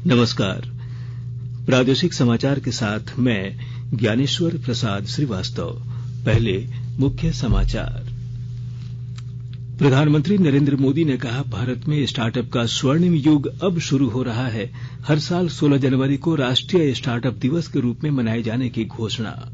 नमस्कार। प्रादेशिक समाचार के साथ मैं ज्ञानेश्वर प्रसाद श्रीवास्तव। पहले मुख्य समाचार। प्रधानमंत्री नरेंद्र मोदी ने कहा, भारत में स्टार्टअप का स्वर्णिम युग अब शुरू हो रहा है। हर साल 16 जनवरी को राष्ट्रीय स्टार्टअप दिवस के रूप में मनाए जाने की घोषणा।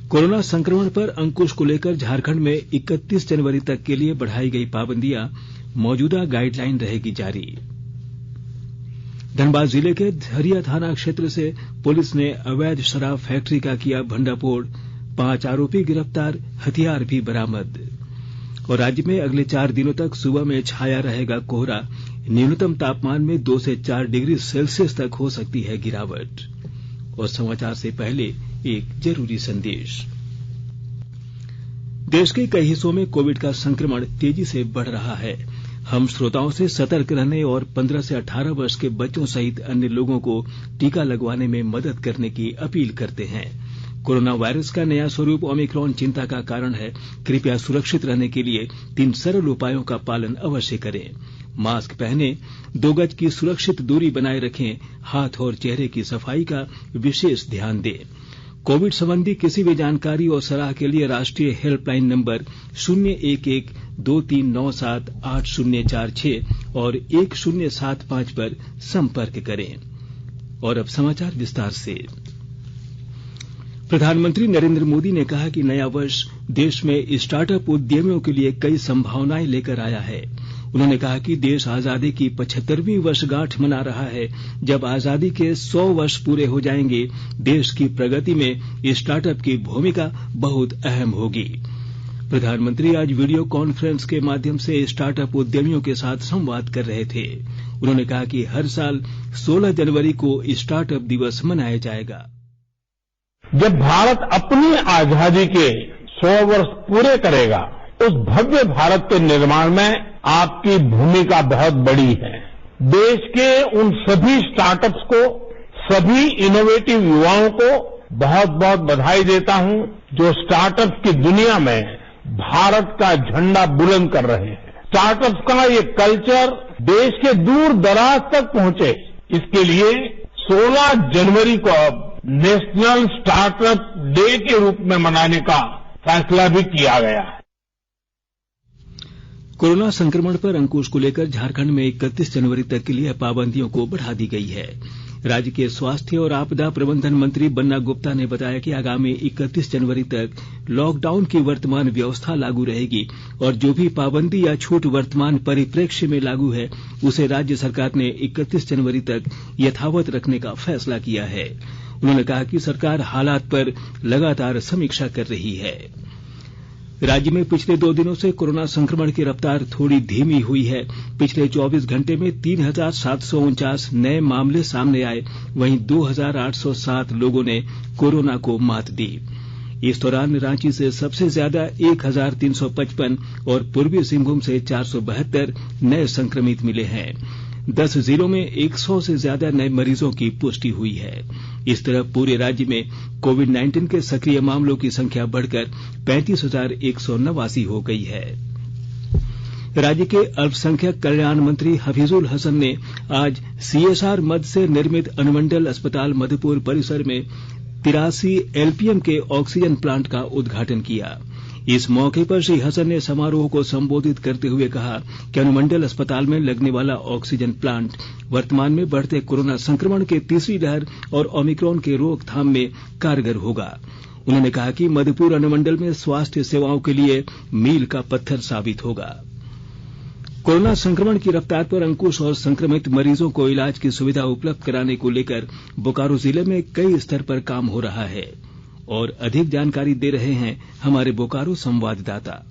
कोरोना संक्रमण पर अंकुश को लेकर झारखंड में 31 जनवरी तक के लिए बढ़ाई गई पाबंदियां, मौजूदा गाइडलाइन रहेगी जारी। धनबाद जिले के झरिया थाना क्षेत्र से पुलिस ने अवैध शराब फैक्ट्री का किया भंडाफोड़, 5 आरोपी गिरफ्तार, हथियार भी बरामद। और राज्य में अगले 4 दिनों तक सुबह में छाया रहेगा कोहरा, न्यूनतम तापमान में 2 से 4 डिग्री सेल्सियस तक हो सकती है गिरावट। और समाचार से पहले एक जरूरी संदेश। देश के कई हिस्सों में कोविड का संक्रमण तेजी से बढ़ रहा है। हम श्रोताओं से सतर्क रहने और 15 से 18 वर्ष के बच्चों सहित अन्य लोगों को टीका लगवाने में मदद करने की अपील करते हैं। कोरोना वायरस का नया स्वरूप ओमिक्रॉन चिंता का कारण है। कृपया सुरक्षित रहने के लिए 3 सरल उपायों का पालन अवश्य करें। मास्क पहनें, 2 गज की सुरक्षित दूरी बनाए रखें, हाथ और चेहरे की सफाई का विशेष ध्यान दें। कोविड संबंधी किसी भी जानकारी और सलाह के लिए राष्ट्रीय हेल्पलाइन नंबर 011-2397-8046 और 1075 पर संपर्क करें। और अब समाचार विस्तार से। प्रधानमंत्री नरेंद्र मोदी ने कहा कि नया वर्ष देश में स्टार्टअप उद्यमियों के लिए कई संभावनाएं लेकर आया है। उन्होंने कहा कि देश आजादी की 75वीं वर्षगांठ मना रहा है। जब आजादी के 100 वर्ष पूरे हो जाएंगे, देश की प्रगति में स्टार्टअप की भूमिका बहुत अहम होगी। प्रधानमंत्री आज वीडियो कॉन्फ्रेंस के माध्यम से स्टार्टअप उद्यमियों के साथ संवाद कर रहे थे। उन्होंने कहा कि हर साल 16 जनवरी को स्टार्टअप दिवस मनाया जाएगा। जब भारत अपनी आजादी के 100 वर्ष पूरे करेगा, उस भव्य भारत के निर्माण में आपकी भूमिका बहुत बड़ी है। देश के उन सभी स्टार्टअप्स को, सभी इनोवेटिव युवाओं को बहुत बहुत बधाई देता हूं जो स्टार्टअप की दुनिया में भारत का झंडा बुलंद कर रहे हैं। स्टार्टअप का ये कल्चर देश के दूर दराज तक पहुंचे, इसके लिए 16 जनवरी को अब नेशनल स्टार्टअप डे के रूप में मनाने का फैसला भी किया गया है। कोरोना संक्रमण पर अंकुश को लेकर झारखंड में 31 जनवरी तक के लिए पाबंदियों को बढ़ा दी गई है। राज्य के स्वास्थ्य और आपदा प्रबंधन मंत्री बन्ना गुप्ता ने बताया कि आगामी 31 जनवरी तक लॉकडाउन की वर्तमान व्यवस्था लागू रहेगी और जो भी पाबंदी या छूट वर्तमान परिप्रेक्ष्य में लागू है, उसे राज्य सरकार ने 31 जनवरी तक यथावत रखने का फैसला किया है। उन्होंने कहा कि सरकार हालात पर लगातार समीक्षा कर रही है। राज्य में पिछले 2 दिनों से कोरोना संक्रमण की रफ्तार थोड़ी धीमी हुई है। पिछले 24 घंटे में 3749 नए मामले सामने आए, वहीं 2807 लोगों ने कोरोना को मात दी। इस दौरान रांची से सबसे ज्यादा 1355 और पूर्वी सिंहभूम से 472 नए संक्रमित मिले हैं। 10 जिलों में 100 से ज्यादा नए मरीजों की पुष्टि हुई है। इस तरह पूरे राज्य में कोविड-19 के सक्रिय मामलों की संख्या बढ़कर 35,189 हो गई है। राज्य के अल्पसंख्यक कल्याण मंत्री हफीजुल हसन ने आज सीएसआर मद से निर्मित अनुमंडल अस्पताल मधुपुर परिसर में 83 एलपीएम के ऑक्सीजन प्लांट का उद्घाटन किया। इस मौके पर श्री हसन ने समारोह को संबोधित करते हुए कहा कि अनुमंडल अस्पताल में लगने वाला ऑक्सीजन प्लांट वर्तमान में बढ़ते कोरोना संक्रमण के तीसरी लहर और ओमिक्रॉन के रोकथाम में कारगर होगा। उन्होंने कहा कि मधुपुर अनुमंडल में स्वास्थ्य सेवाओं के लिए मील का पत्थर साबित होगा। कोरोना संक्रमण की रफ्तार पर अंकुश और संक्रमित मरीजों को इलाज की सुविधा उपलब्ध कराने को लेकर बोकारो जिले में कई स्तर पर काम हो रहा है। और अधिक जानकारी दे रहे हैं हमारे बोकारो संवाददाता।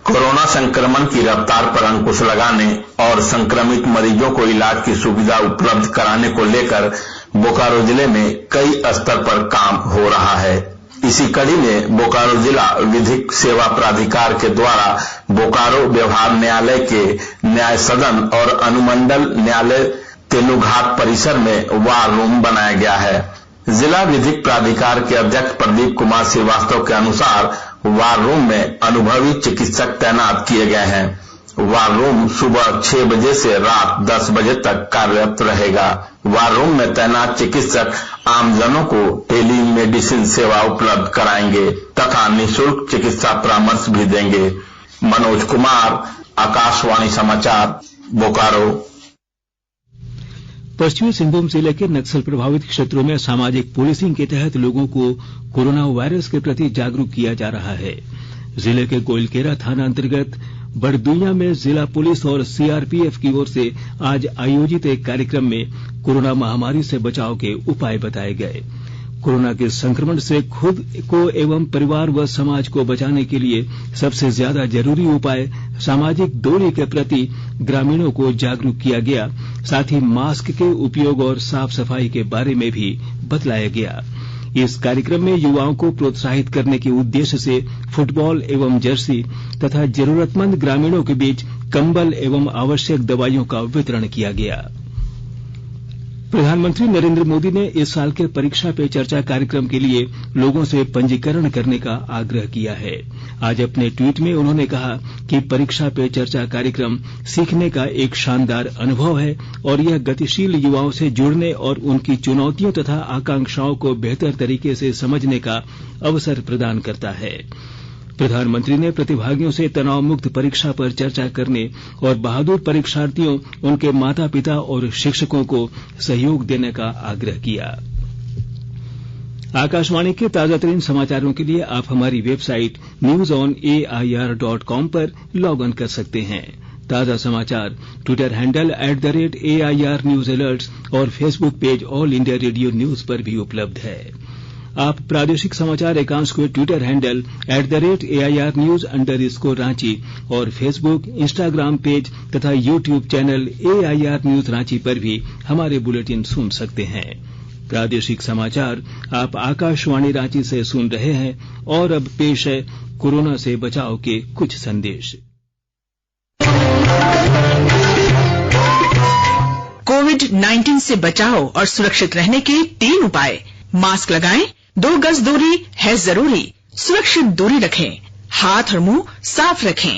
कोरोना संक्रमण की रफ्तार पर अंकुश लगाने और संक्रमित मरीजों को इलाज की सुविधा उपलब्ध कराने को लेकर बोकारो जिले में कई स्तर पर काम हो रहा है। इसी कड़ी में बोकारो जिला विधिक सेवा प्राधिकार के द्वारा बोकारो व्यवहार न्यायालय के न्याय सदन और अनुमंडल न्यायालय तेलुघाट परिसर में वार रूम बनाया गया है। जिला विधिक प्राधिकार के अध्यक्ष प्रदीप कुमार श्रीवास्तव के अनुसार वार रूम में अनुभवी चिकित्सक तैनात किए गए हैं। वार रूम सुबह 6 बजे से रात 10 बजे तक कार्यरत रहेगा। वार रूम में तैनात चिकित्सक आमजनों को टेली मेडिसिन सेवा उपलब्ध कराएंगे तथा निःशुल्क चिकित्सा परामर्श भी देंगे। मनोज कुमार, आकाशवाणी समाचार, बोकारो। पश्चिमी सिंहभूम जिले के नक्सल प्रभावित क्षेत्रों में सामाजिक पुलिसिंग के तहत लोगों को कोरोना वायरस के प्रति जागरूक किया जा रहा है। जिले के गोइलकेरा थाना अंतर्गत बड़दुइया में जिला पुलिस और सीआरपीएफ की ओर से आज आयोजित एक कार्यक्रम में कोरोना महामारी से बचाव के उपाय बताए गए। कोरोना के संक्रमण से खुद को एवं परिवार व समाज को बचाने के लिए सबसे ज्यादा जरूरी उपाय सामाजिक दूरी के प्रति ग्रामीणों को जागरूक किया गया। साथ ही मास्क के उपयोग और साफ सफाई के बारे में भी बतलाया गया। इस कार्यक्रम में युवाओं को प्रोत्साहित करने के उद्देश्य से फुटबॉल एवं जर्सी तथा जरूरतमंद ग्रामीणों के बीच कंबल एवं आवश्यक दवाइयों का वितरण किया गया। प्रधानमंत्री नरेंद्र मोदी ने इस साल के परीक्षा पे चर्चा कार्यक्रम के लिए लोगों से पंजीकरण करने का आग्रह किया है। आज अपने ट्वीट में उन्होंने कहा कि परीक्षा पे चर्चा कार्यक्रम सीखने का एक शानदार अनुभव है और यह गतिशील युवाओं से जुड़ने और उनकी चुनौतियों तथा आकांक्षाओं को बेहतर तरीके से समझने का अवसर प्रदान करता है। प्रधानमंत्री ने प्रतिभागियों से तनाव मुक्त परीक्षा पर चर्चा करने और बहादुर परीक्षार्थियों, उनके माता पिता और शिक्षकों को सहयोग देने का आग्रह किया। आकाशवाणी के ताजा तरीन समाचारों के लिए आप हमारी वेबसाइट newsonair.com पर लॉग इन कर सकते हैं। ताजा समाचार Twitter handle @AIR News Alerts और Facebook page all India radio news पर भी उपलब्ध है। आप प्रादेशिक समाचार एकांश के Twitter handle @AIR News_ Ranchi और फेसबुक, इंस्टाग्राम पेज तथा YouTube channel AIR News Ranchi पर भी हमारे बुलेटिन सुन सकते हैं। प्रादेशिक समाचार आप आकाशवाणी रांची से सुन रहे हैं और अब पेश है कोरोना से बचाव के कुछ संदेश। कोविड-19 से बचाव और सुरक्षित रहने के 3 उपाय। मास्क लगाएं, 2 गज दूरी है जरूरी, सुरक्षित दूरी रखें, हाथ और मुंह साफ रखें।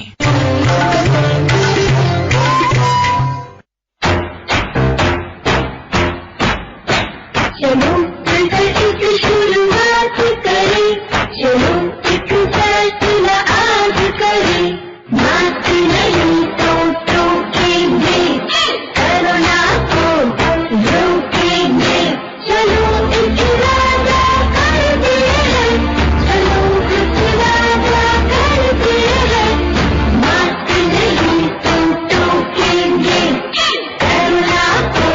चलो मिलकर एक शुरुआत करें, चलो एक फैसला आज करें, मास्क नहीं तो टोकेंगे, कोरोना को रोकेंगे। चलो एक वादा करते हैं, चलो एक वादा करते हैं, मास्क नहीं तो टोकेंगे, कोरोना को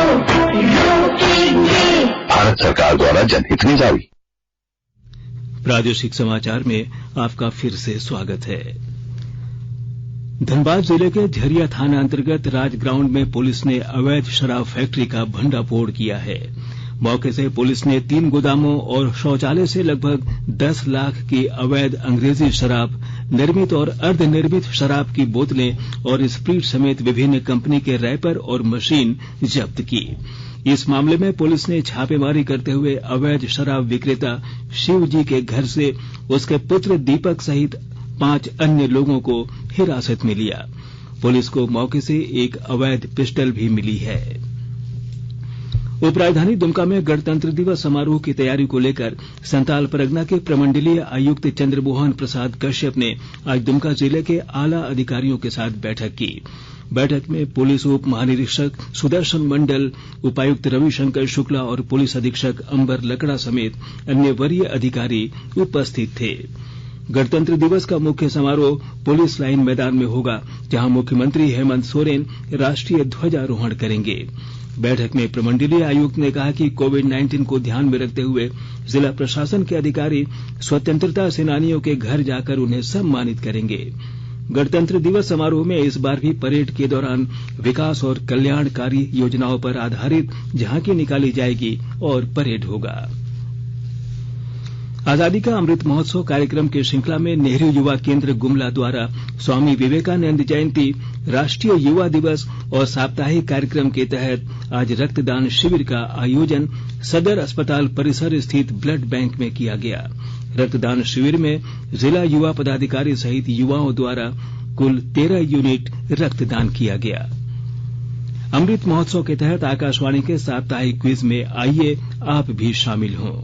रोकेंगे। भारत सरकार द्वारा जनहित में जारी। प्रादेशिक समाचार में आपका फिर से स्वागत है। धनबाद जिले के झरिया थाना अंतर्गत राज ग्राउंड में पुलिस ने अवैध शराब फैक्ट्री का भंडाफोड़ किया है। मौके से पुलिस ने 3 गोदामों और शौचालय से लगभग 10 लाख की अवैध अंग्रेजी शराब, निर्मित और अर्धनिर्मित शराब की बोतलें और स्प्रीट समेत विभिन्न कंपनी के रैपर और मशीन जब्त की। इस मामले में पुलिस ने छापेमारी करते हुए अवैध शराब विक्रेता शिव जी के घर से उसके पुत्र दीपक सहित 5 अन्य लोगों को हिरासत में लिया। पुलिस को मौके से एक अवैध पिस्टल भी मिली है। उपराजधानी दुमका में गणतंत्र दिवस समारोह की तैयारी को लेकर संताल परगना के प्रमंडलीय आयुक्त चंद्रमोहन प्रसाद कश्यप ने आज दुमका जिले के आला अधिकारियों के साथ बैठक की। बैठक में पुलिस उप महानिरीक्षक सुदर्शन मंडल, उपायुक्त रविशंकर शुक्ला और पुलिस अधीक्षक अंबर लकड़ा समेत अन्य वरीय अधिकारी उपस्थित थे। गणतंत्र दिवस का मुख्य समारोह पुलिस लाइन मैदान में होगा, जहां मुख्यमंत्री हेमंत सोरेन राष्ट्रीय ध्वजारोहण करेंगे। बैठक में प्रमंडलीय आयुक्त ने कहा कि कोविड-19 को ध्यान में रखते हुए जिला प्रशासन के अधिकारी स्वतंत्रता सेनानियों के घर जाकर उन्हें सम्मानित करेंगे। गणतंत्र दिवस समारोह में इस बार भी परेड के दौरान विकास और कल्याणकारी योजनाओं पर आधारित झांकी निकाली जाएगी और परेड होगा। आजादी का अमृत महोत्सव कार्यक्रम की श्रृंखला में नेहरू युवा केंद्र गुमला द्वारा स्वामी विवेकानंद जयंती, राष्ट्रीय युवा दिवस और साप्ताहिक कार्यक्रम के तहत आज रक्तदान शिविर का आयोजन सदर अस्पताल परिसर स्थित ब्लड बैंक में किया गया। रक्तदान शिविर में जिला युवा पदाधिकारी सहित युवाओं द्वारा कुल 13 यूनिट रक्तदान किया गया। अमृत महोत्सव के तहत आकाशवाणी के साप्ताहिक क्विज में आइए आप भी शामिल हों।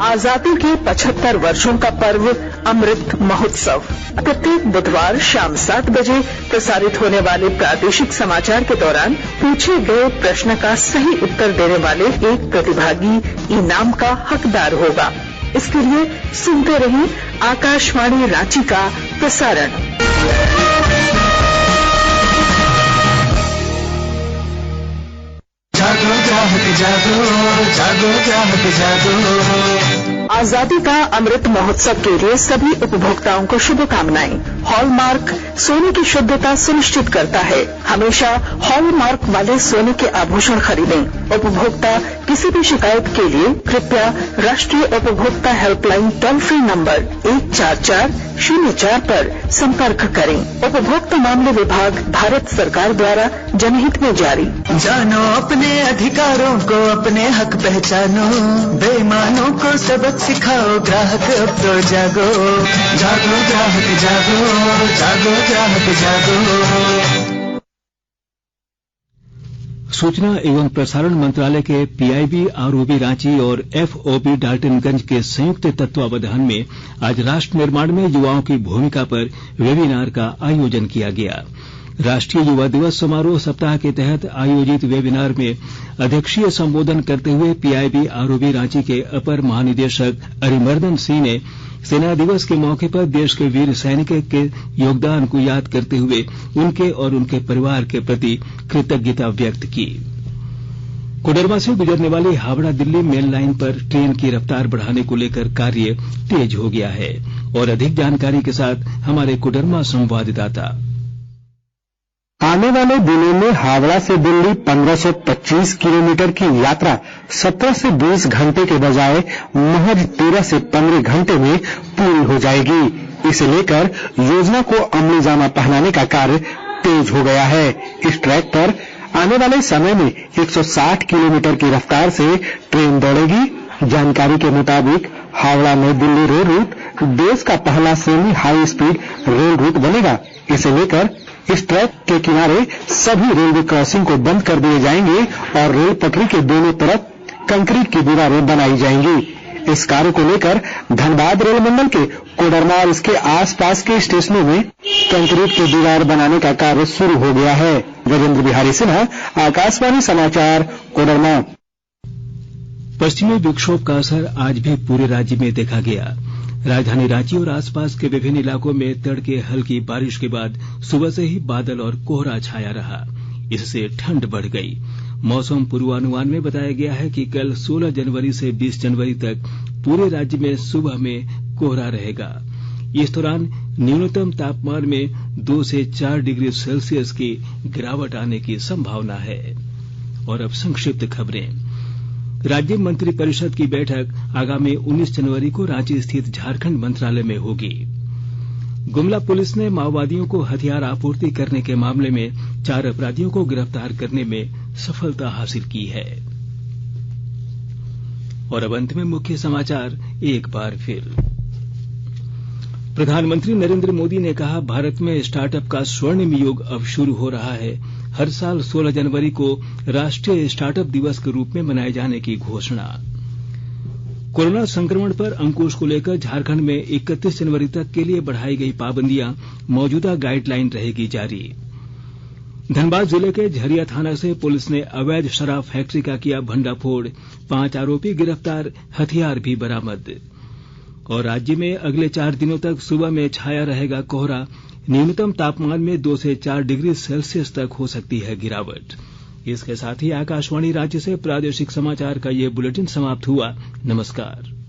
आजादी के 75 वर्षों का पर्व अमृत महोत्सव प्रत्येक बुधवार शाम 7 बजे प्रसारित होने वाले प्रादेशिक समाचार के दौरान पूछे गए प्रश्न का सही उत्तर देने वाले एक प्रतिभागी इनाम का हकदार होगा। इसके लिए सुनते रहिए आकाशवाणी रांची का प्रसारण। जागो ग्राहक जागो, जागो ग्राहक जागो। आजादी का अमृत महोत्सव के लिए सभी उपभोक्ताओं को शुभकामनाएं। हॉलमार्क सोने की शुद्धता सुनिश्चित करता है। हमेशा हॉलमार्क वाले सोने के आभूषण खरीदें। उपभोक्ता किसी भी शिकायत के लिए कृपया राष्ट्रीय उपभोक्ता हेल्पलाइन टोल फ्री नंबर 14404 पर संपर्क करें। उपभोक्ता मामले विभाग भारत सरकार द्वारा जनहित में जारी। जानो अपने अधिकारों को, अपने हक पहचानो, बेईमानों को सबक सिखाओ, ग्राहक अब तो जागो, जागो ग्राहक जागो, जागो ग्राहक जागो। सूचना एवं प्रसारण मंत्रालय के पीआईबी आरओबी रांची और एफओबी डाल्टनगंज के संयुक्त तत्वावधान में आज राष्ट्र निर्माण में युवाओं की भूमिका पर वेबिनार का आयोजन किया गया। राष्ट्रीय युवा दिवस समारोह सप्ताह के तहत आयोजित वेबिनार में अध्यक्षीय संबोधन करते हुए पीआईबी आरओबी रांची के अपर महानिदेशक अरिमर्दन सिंह ने सेना दिवस के मौके पर देश के वीर सैनिकों के योगदान को याद करते हुए उनके और उनके परिवार के प्रति कृतज्ञता व्यक्त की। कोडरमा से गुजरने वाली हावड़ा दिल्ली मेल लाइन पर ट्रेन की रफ्तार बढ़ाने को लेकर कार्य तेज हो गया है और अधिक जानकारी के साथ हमारे कोडरमा संवाददाता। आने वाले दिनों में हावड़ा से दिल्ली 1525 किलोमीटर की यात्रा 17 से 20 घंटे के बजाय महज 13 से 15 घंटे में पूरी हो जाएगी। इसे लेकर योजना को अमली जामा पहनाने का कार्य तेज हो गया है। इस ट्रैक पर आने वाले समय में 160 किलोमीटर की रफ्तार से ट्रेन दौड़ेगी। जानकारी के मुताबिक हावड़ा नई दिल्ली रेल रूट देश का पहला semi high speed rail route बनेगा। इसे लेकर इस ट्रैक के किनारे सभी रेलवे क्रॉसिंग को बंद कर दिए जाएंगे और रेल पटरी के दोनों तरफ कंक्रीट की दीवारें बनाई जाएंगी। इस कार्य को लेकर धनबाद रेल मंडल के कोडरमा और इसके आसपास के स्टेशनों में कंक्रीट की दीवार बनाने का कार्य शुरू हो गया है। गजेंद्र बिहारी सिन्हा, आकाशवाणी समाचार, कोडरमा। पश्चिमी विक्षोभ का असर आज भी पूरे राज्य में देखा गया। राजधानी रांची और आसपास के विभिन्न इलाकों में तड़के हल्की बारिश के बाद सुबह से ही बादल और कोहरा छाया रहा। इससे ठंड बढ़ गई। मौसम पूर्वानुमान में बताया गया है कि कल 16 जनवरी से 20 जनवरी तक पूरे राज्य में सुबह में कोहरा रहेगा। इस दौरान न्यूनतम तापमान में 2 से 4 डिग्री सेल्सियस की गिरावट आने की संभावना है। और अब संक्षिप्त खबरें। राज्य मंत्रिपरिषद की बैठक आगामी 19 जनवरी को रांची स्थित झारखंड मंत्रालय में होगी। गुमला पुलिस ने माओवादियों को हथियार आपूर्ति करने के मामले में 4 अपराधियों को गिरफ्तार करने में सफलता हासिल की है। और अब अंत में मुख्य समाचार एक बार फिर। प्रधानमंत्री नरेंद्र मोदी ने कहा, भारत में स्टार्टअप का स्वर्णिम युग अब शुरू हो रहा है। हर साल 16 जनवरी को राष्ट्रीय स्टार्टअप दिवस के रूप में मनाए जाने की घोषणा। कोरोना संक्रमण पर अंकुश को लेकर झारखंड में 31 जनवरी तक के लिए बढ़ाई गई पाबंदियां मौजूदा गाइडलाइन रहेगी जारी। धनबाद जिले के झरिया थाना से पुलिस ने अवैध शराब फैक्ट्री का किया भंडाफोड़, 5 आरोपी गिरफ्तार, हथियार भी बरामद। और राज्य में अगले 4 दिनों तक सुबह में छाया रहेगा कोहरा, न्यूनतम तापमान में 2 से 4 डिग्री सेल्सियस तक हो सकती है गिरावट। इसके साथ ही आकाशवाणी रांची से प्रादेशिक समाचार का ये बुलेटिन समाप्त हुआ। नमस्कार।